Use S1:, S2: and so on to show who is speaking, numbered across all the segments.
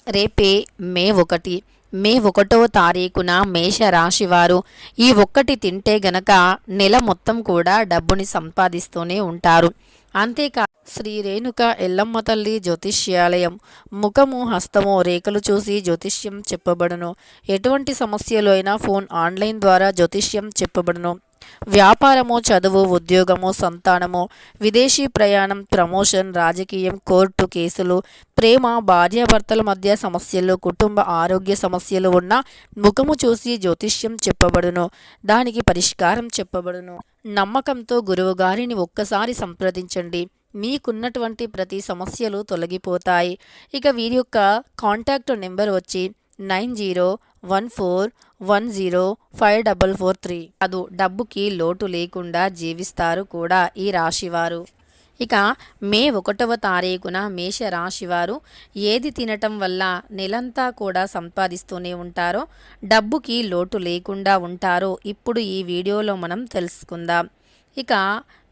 S1: రేపే మే 1వ తారీఖున మేషరాశివారు ఈ ఒక్కటి తింటే గనక నెల మొత్తం కూడా డబ్బుని సంపాదిస్తూనే ఉంటారు. అంతేకా శ్రీ రేణుక ఎల్లమ్మ తల్లి జ్యోతిష్యాలయం ముఖము హస్తము రేఖలు చూసి జ్యోతిష్యం చెప్పబడును. ఎటువంటి సమస్యలు అయినా ఫోన్ ఆన్లైన్ ద్వారా జ్యోతిష్యం చెప్పబడును. వ్యాపారము, చదువు, ఉద్యోగము, సంతానము, విదేశీ ప్రయాణం, ప్రమోషన్, రాజకీయం, కోర్టు కేసులు, ప్రేమ, భార్యాభర్తల మధ్య సమస్యలు, కుటుంబ ఆరోగ్య సమస్యలు ఉన్న ముఖము చూసి జ్యోతిష్యం చెప్పబడును. దానికి పరిష్కారం చెప్పబడును. నమ్మకంతో గురువుగారిని ఒక్కసారి సంప్రదించండి. మీకున్నటువంటి ప్రతి సమస్యలు తొలగిపోతాయి. ఇక వీరి యొక్క కాంటాక్ట్ నెంబర్ వచ్చి 9014105443. అది డబ్బుకి లోటు లేకుండా జీవిస్తారు కూడా ఈ రాశివారు. ఇక మే 1వ తారీఖున మేషరాశివారు ఏది తినటం వల్ల నెలంతా కూడా సంపాదిస్తూనే ఉంటారో, డబ్బుకి లోటు లేకుండా ఉంటారో ఇప్పుడు ఈ వీడియోలో మనం తెలుసుకుందాం. ఇక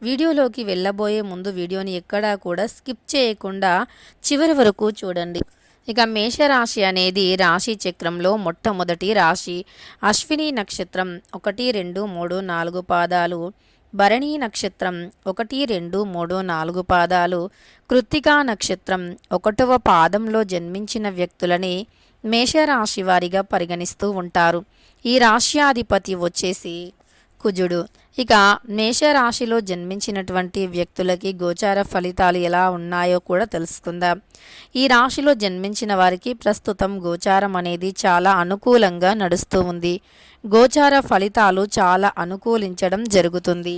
S1: వీడియోలోకి వెళ్ళబోయే ముందు వీడియోని ఎక్కడా కూడా స్కిప్ చేయకుండా చివరి వరకు చూడండి. ఇక మేషరాశి అనేది రాశి చక్రంలో మొట్టమొదటి రాశి. అశ్విని నక్షత్రం 1, 2, 3, 4 పాదాలు, భరణి నక్షత్రం 1, 2, 3, 4 పాదాలు, కృత్తికా నక్షత్రం 1వ పాదంలో జన్మించిన వ్యక్తులని మేషరాశి వారిగా పరిగణిస్తూ ఉంటారు. ఈ రాశ్యాధిపతి వచ్చేసి కుజుడు. ఇక మేషరాశిలో జన్మించినటువంటి వ్యక్తులకి గోచార ఫలితాలు ఎలా ఉన్నాయో కూడా తెలుసుకుందాం. ఈ రాశిలో జన్మించిన వారికి ప్రస్తుతం గోచారం అనేది చాలా అనుకూలంగా నడుస్తూ ఉంది. గోచార ఫలితాలు చాలా అనుకూలించడం జరుగుతుంది.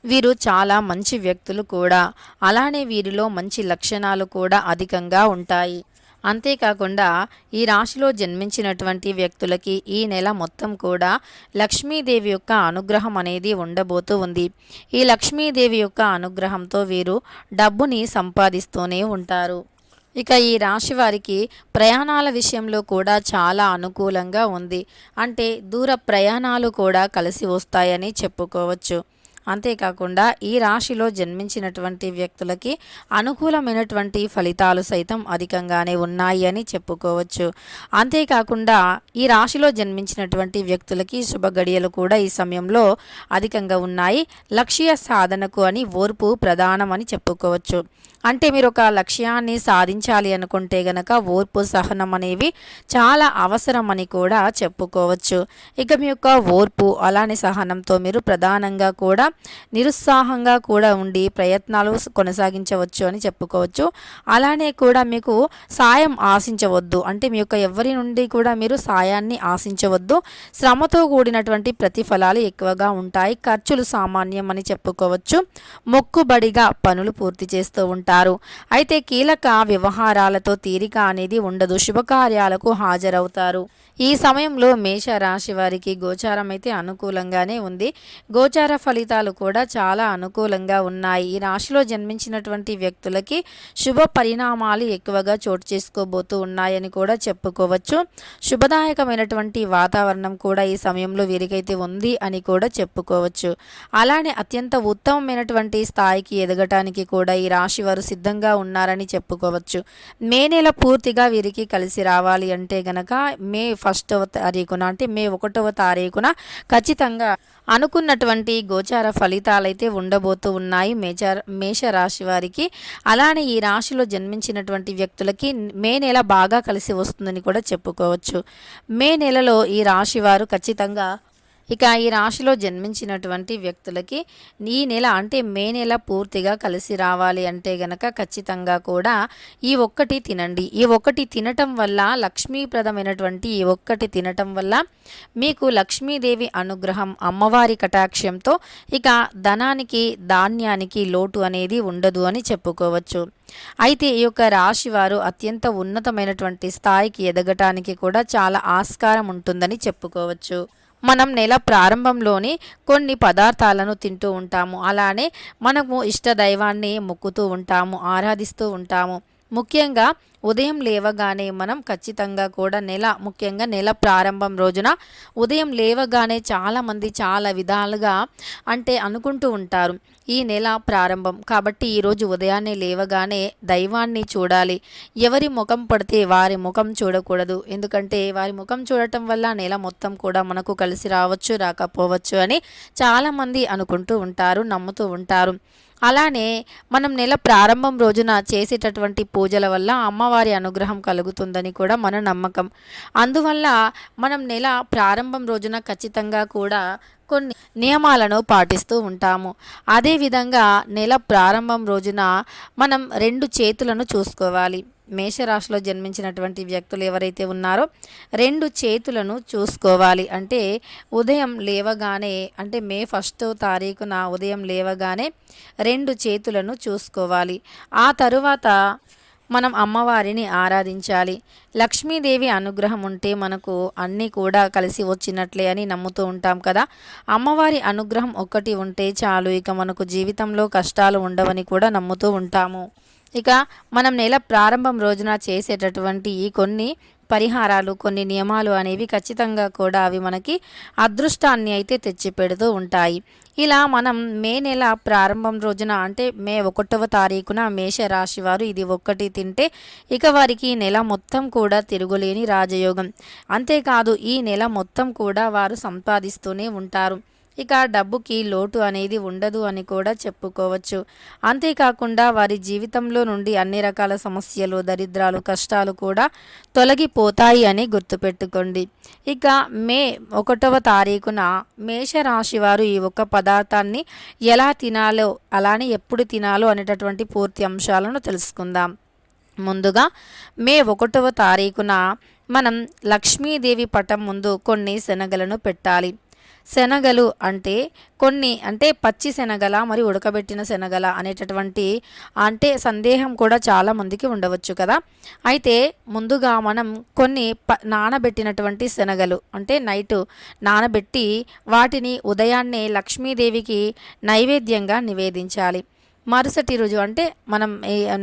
S1: వీరు చాలా మంచి వ్యక్తులు కూడా. అలానే వీరిలో మంచి లక్షణాలు కూడా అధికంగా ఉంటాయి. అంతేకాకుండా ఈ రాశిలో జన్మించినటువంటి వ్యక్తులకి ఈ నెల మొత్తం కూడా లక్ష్మీదేవి యొక్క అనుగ్రహం అనేది ఉండబోతూ ఉంది. ఈ లక్ష్మీదేవి యొక్క అనుగ్రహంతో వీరు డబ్బుని సంపాదిస్తూనే ఉంటారు. ఇక ఈ రాశి వారికి ప్రయాణాల విషయంలో కూడా చాలా అనుకూలంగా ఉంది. అంటే దూర ప్రయాణాలు కూడా కలిసి వస్తాయని చెప్పుకోవచ్చు. అంతేకాకుండా ఈ రాశిలో జన్మించినటువంటి వ్యక్తులకి అనుకూలమైనటువంటి ఫలితాలు సైతం అధికంగానే ఉన్నాయి అని చెప్పుకోవచ్చు. అంతేకాకుండా ఈ రాశిలో జన్మించినటువంటి వ్యక్తులకి శుభగడియలు కూడా ఈ సమయంలో అధికంగా ఉన్నాయి. లక్ష్య సాధనకు అని ఓర్పు ప్రధానమని చెప్పుకోవచ్చు. అంటే మీరు ఒక లక్ష్యాన్ని సాధించాలి అనుకుంటే గనక ఓర్పు, సహనం అనేవి చాలా అవసరం అని కూడా చెప్పుకోవచ్చు. ఇక మీ యొక్క ఓర్పు అలానే సహనంతో మీరు ప్రధానంగా కూడా నిరుత్సాహంగా కూడా ఉండి ప్రయత్నాలు కొనసాగించవచ్చు అని చెప్పుకోవచ్చు. అలానే కూడా మీకు సాయం ఆశించవద్దు. అంటే మీ యొక్క ఎవరి నుండి కూడా మీరు సాయాన్ని ఆశించవద్దు. శ్రమతో కూడినటువంటి ప్రతిఫలాలు ఎక్కువగా ఉంటాయి. ఖర్చులు సామాన్యం అని చెప్పుకోవచ్చు. మొక్కుబడిగా పనులు పూర్తి చేస్తూ ఉంటారు. అయితే కీలక వ్యవహారాలతో తీరిక అనేది ఉండదు. శుభకార్యాలకు హాజరవుతారు. ఈ సమయంలో మేషరాశి వారికి గోచారం అయితే అనుకూలంగానే ఉంది. గోచార ఫలితాలు కూడా చాలా అనుకూలంగా ఉన్నాయి. ఈ రాశిలో జన్మించినటువంటి వ్యక్తులకి శుభ పరిణామాలు ఎక్కువగా చోటు చేసుకోబోతూ ఉన్నాయని కూడా చెప్పుకోవచ్చు. శుభదాయకమైనటువంటి వాతావరణం కూడా ఈ సమయంలో వీరికైతే ఉంది అని కూడా చెప్పుకోవచ్చు. అలానే అత్యంత ఉత్తమమైనటువంటి స్థాయికి ఎదగటానికి కూడా ఈ రాశి వారు సిద్ధంగా ఉన్నారని చెప్పుకోవచ్చు. మే నెల పూర్తిగా వీరికి కలిసి రావాలి అంటే గనక మే 1వ తారీఖున అంటే మే 1వ తారీఖున ఖచ్చితంగా అనుకున్నటువంటి గోచార ఫలితాలైతే ఉండబోతూ ఉన్నాయి మేషరాశి వారికి. అలానే ఈ రాశిలో జన్మించినటువంటి వ్యక్తులకి మే నెల బాగా కలిసి వస్తుందని కూడా చెప్పుకోవచ్చు. మే నెలలో ఈ రాశి వారు ఖచ్చితంగా ఇక ఈ రాశిలో జన్మించినటువంటి వ్యక్తులకి ఈ నెల అంటే మే నెల పూర్తిగా కలిసి రావాలి అంటే గనక ఖచ్చితంగా కూడా ఈ ఒక్కటి తినండి. ఈ ఒక్కటి తినటం వల్ల లక్ష్మీప్రదమైనటువంటి ఈ ఒక్కటి తినటం వల్ల మీకు లక్ష్మీదేవి అనుగ్రహం, అమ్మవారి కటాక్షంతో ఇక ధనానికి, ధాన్యానికి లోటు అనేది ఉండదు అని చెప్పుకోవచ్చు. అయితే ఈ యొక్క రాశి వారు అత్యంత ఉన్నతమైనటువంటి స్థాయికి ఎదగటానికి కూడా చాలా ఆస్కారం ఉంటుందని చెప్పుకోవచ్చు. మనం నెల ప్రారంభంలోని కొన్ని పదార్థాలను తింటూ ఉంటాము. అలానే మనము ఇష్ట దైవాన్ని మొక్కుతూ ఉంటాము, ఆరాధిస్తూ ఉంటాము. ముఖ్యంగా ఉదయం లేవగానే మనం ఖచ్చితంగా కూడా ముఖ్యంగా నెల ప్రారంభం రోజున ఉదయం లేవగానే చాలామంది చాలా విధాలుగా అంటే అనుకుంటూ ఉంటారు. ఈ నెల ప్రారంభం కాబట్టి ఈరోజు ఉదయాన్నే లేవగానే దైవాన్ని చూడాలి. ఎవరి ముఖం పడితే వారి ముఖం చూడకూడదు. ఎందుకంటే వారి ముఖం చూడటం వల్ల నెల మొత్తం కూడా మనకు కలిసి రావచ్చు, రాకపోవచ్చు అని చాలామంది అనుకుంటూ ఉంటారు, నమ్ముతూ ఉంటారు. అలానే మనం నెల ప్రారంభం రోజున చేసేటటువంటి పూజల వల్ల అమ్మవారి అనుగ్రహం కలుగుతుందని కూడా మన నమ్మకం. అందువల్ల మనం నెల ప్రారంభం రోజున ఖచ్చితంగా కూడా కొన్ని నియమాలను పాటిస్తూ ఉంటాము. అదేవిధంగా నెల ప్రారంభం రోజున మనం 2 చేతులను చూసుకోవాలి. మేషరాశిలో జన్మించినటువంటి వ్యక్తులు ఎవరైతే ఉన్నారో 2 చేతులను చూసుకోవాలి. అంటే ఉదయం లేవగానే, అంటే మే 1వ తారీఖున ఉదయం లేవగానే 2 చేతులను చూసుకోవాలి. ఆ తరువాత మనం అమ్మవారిని ఆరాధించాలి. లక్ష్మీదేవి అనుగ్రహం ఉంటే మనకు అన్నీ కూడా కలిసి వచ్చినట్లే అని నమ్ముతూ ఉంటాం కదా. అమ్మవారి అనుగ్రహం ఒక్కటి ఉంటే చాలు, ఇక మనకు జీవితంలో కష్టాలు ఉండవని కూడా నమ్ముతూ ఉంటాము. ఇక మనం నెల ప్రారంభం రోజున చేసేటటువంటి ఈ కొన్ని పరిహారాలు, కొన్ని నియమాలు అనేవి ఖచ్చితంగా కూడా అవి మనకి అదృష్టాన్ని అయితే తెచ్చిపెడుతూ ఉంటాయి. ఇలా మనం మే నెల ప్రారంభం రోజున, అంటే మే 1వ తారీఖున మేషరాశి వారు ఇది ఒక్కటి తింటే ఇక వారికి నెల మొత్తం కూడా తిరుగులేని రాజయోగం. అంతేకాదు ఈ నెల మొత్తం కూడా వారు సంపాదిస్తూనే ఉంటారు. ఇక డబ్బుకి లోటు అనేది ఉండదు అని కూడా చెప్పుకోవచ్చు. అంతేకాకుండా వారి జీవితంలో నుండి అన్ని రకాల సమస్యలు, దరిద్రాలు, కష్టాలు కూడా తొలగిపోతాయి అని గుర్తుపెట్టుకోండి. ఇక మే 1వ తారీఖున మేషరాశి వారు ఈ ఒక్క పదార్థాన్ని ఎలా తినాలో, అలానే ఎప్పుడు తినాలో అనేటటువంటి పూర్తి అంశాలను తెలుసుకుందాం. ముందుగా మే 1వ తారీఖున మనం లక్ష్మీదేవి పటం ముందు కొన్ని శనగలను పెట్టాలి. శనగలు అంటే కొన్ని, అంటే పచ్చి శనగల మరి ఉడకబెట్టిన శనగల అనేటటువంటి అంటే సందేహం కూడా చాలామందికి ఉండవచ్చు కదా. అయితే ముందుగా మనం కొన్ని నానబెట్టినటువంటి శనగలు, అంటే నైట్ నానబెట్టి వాటిని ఉదయాన్నే లక్ష్మీదేవికి నైవేద్యంగా నివేదించాలి. మరుసటి రోజు అంటే మనం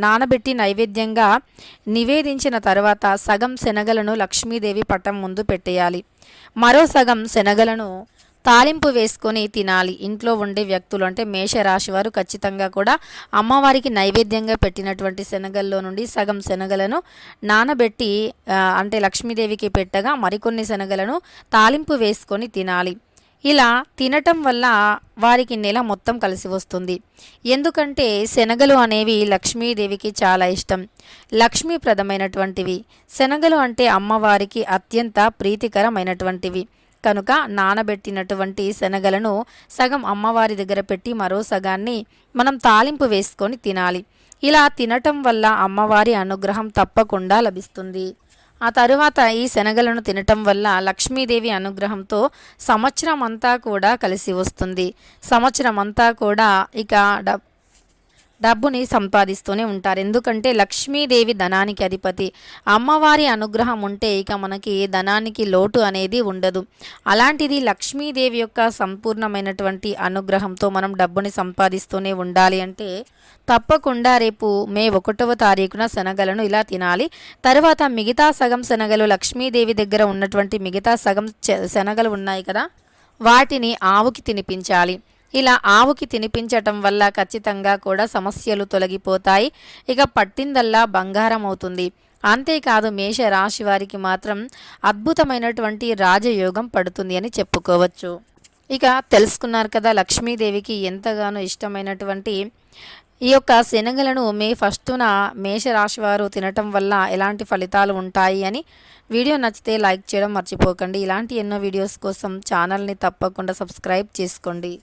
S1: నానబెట్టి నైవేద్యంగా నివేదించిన తర్వాత సగం శనగలను లక్ష్మీదేవి పటం ముందు పెట్టేయాలి. మరో సగం శనగలను తాలింపు వేసుకొని తినాలి. ఇంట్లో ఉండే వ్యక్తులు, అంటే మేషరాశి వారు ఖచ్చితంగా కూడా అమ్మవారికి నైవేద్యంగా పెట్టినటువంటి శనగల్లో నుండి సగం శనగలను నానబెట్టి అంటే లక్ష్మీదేవికి పెట్టగా మరికొన్ని శనగలను తాలింపు వేసుకొని తినాలి. ఇలా తినటం వల్ల వారికి నెల మొత్తం కలిసి వస్తుంది. ఎందుకంటే శనగలు అనేవి లక్ష్మీదేవికి చాలా ఇష్టం, లక్ష్మీప్రదమైనటువంటివి. శనగలు అంటే అమ్మవారికి అత్యంత ప్రీతికరమైనటువంటివి. కనుక నానబెట్టినటువంటి శనగలను సగం అమ్మవారి దగ్గర పెట్టి మరో సగాన్ని మనం తాలింపు వేసుకొని తినాలి. ఇలా తినటం వల్ల అమ్మవారి అనుగ్రహం తప్పకుండా లభిస్తుంది. ఆ తరువాత ఈ శనగలను తినటం వల్ల లక్ష్మీదేవి అనుగ్రహంతో సంవత్సరం అంతా కూడా కలిసి వస్తుంది. సంవత్సరం అంతా కూడా ఇక డబ్బుని సంపాదిస్తూనే ఉంటారు. ఎందుకంటే లక్ష్మీదేవి ధనానికి అధిపతి. అమ్మవారి అనుగ్రహం ఉంటే ఇక మనకి ధనానికి లోటు అనేది ఉండదు. అలాంటిది లక్ష్మీదేవి యొక్క సంపూర్ణమైనటువంటి అనుగ్రహంతో మనం డబ్బుని సంపాదిస్తూనే ఉండాలి అంటే తప్పకుండా రేపు మే 1వ తారీఖున శనగలను ఇలా తినాలి. తర్వాత మిగతా సగం శనగలు, లక్ష్మీదేవి దగ్గర ఉన్నటువంటి మిగతా సగం శనగలు ఉన్నాయి కదా, వాటిని ఆవుకి తినిపించాలి. ఇలా ఆవుకి తినిపించటం వల్ల ఖచ్చితంగా కూడా సమస్యలు తొలగిపోతాయి. ఇక పట్టిందల్లా బంగారం అవుతుంది. అంతేకాదు మేషరాశి వారికి మాత్రం అద్భుతమైనటువంటి రాజయోగం పడుతుంది అని చెప్పుకోవచ్చు. ఇక తెలుసుకున్నారు కదా లక్ష్మీదేవికి ఎంతగానో ఇష్టమైనటువంటి ఈ యొక్క శనగలను మే 1న మేషరాశి వారు తినటం వల్ల ఎలాంటి ఫలితాలు ఉంటాయి అని. వీడియో నచ్చితే లైక్ చేయడం మర్చిపోకండి. ఇలాంటి ఎన్నో వీడియోస్ కోసం ఛానల్ని తప్పకుండా సబ్స్క్రైబ్ చేసుకోండి.